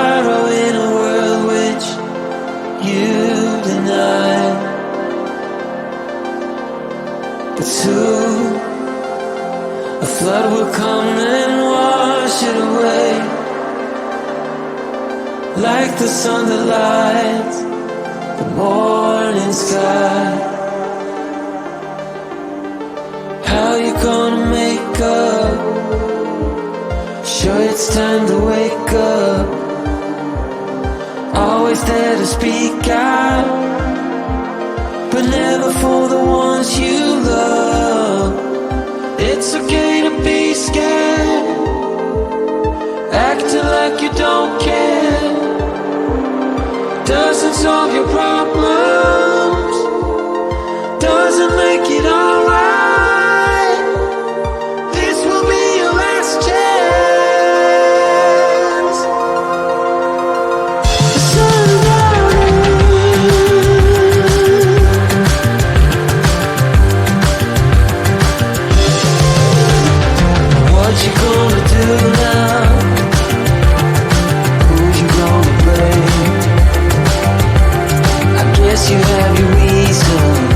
sorrow in a world which you deny. But soon a flood will come and wash it away, like the sun that lights the morning sky. How you gonna make up? Sure it's time to wake up. Always there to speak out, but never for the ones you love. It's okay to be scared, acting like you don't care. Doesn't solve your problems, doesn't make it alright. This will be your last chance. The sun's out. What you gonna do now? Who you gonna blame? I guess you have your reasons,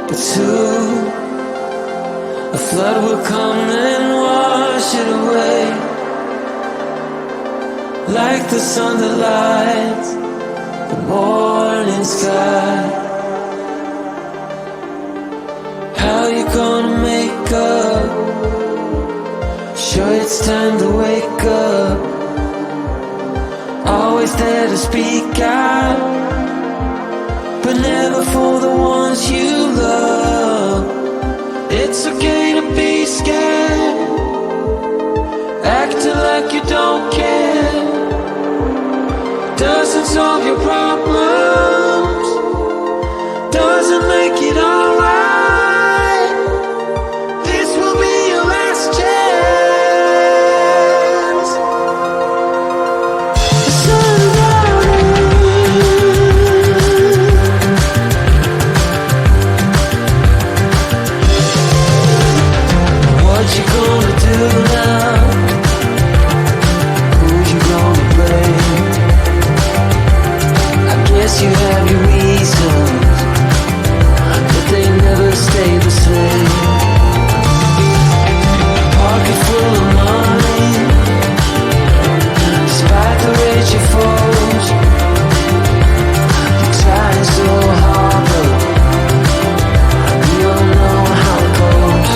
but soon a flood will come and wash it away, like the sun that lights the morning sky. How you gonna make up? Sure it's time to wake up. Always there to speak out, but never for the ones you love. It's okay to be scared, acting like you don't care. Doesn't solve your problems, doesn't make it alright. This will be your last chance. The sun's what you gonna do now? Who you gonna blame? I guess you have your reasons, but they never stay the same. Pocket full of money, despite the rage you foes. You're trying so hard, but you don't know how it goes.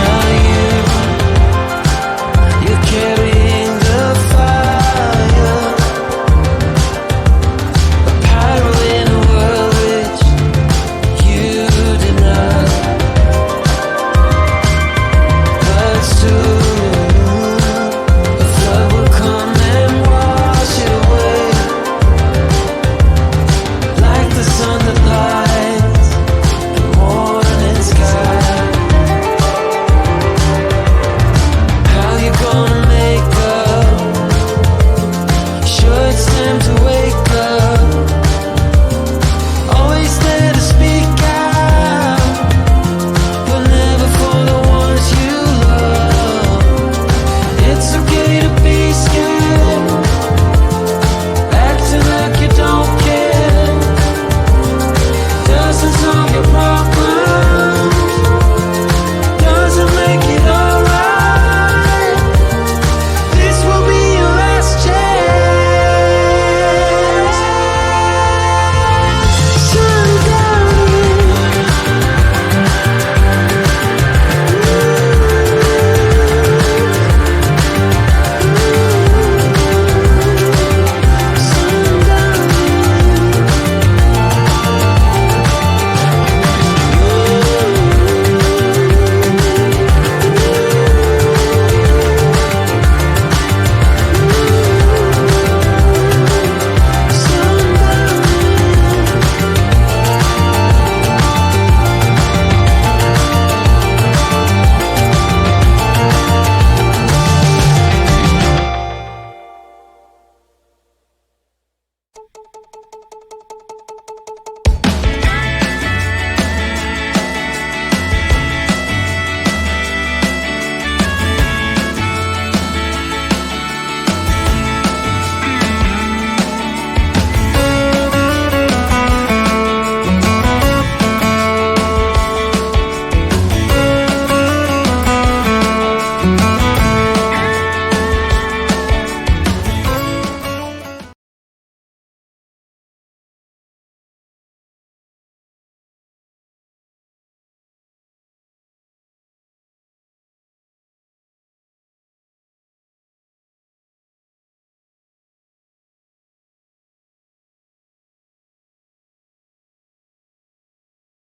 Now you're carrying the fire, a pyro in a world which you deny. But soon a flood will come and wash it away, like the sun that lights the morning sky. How you gonna make up? Sure it's time to wake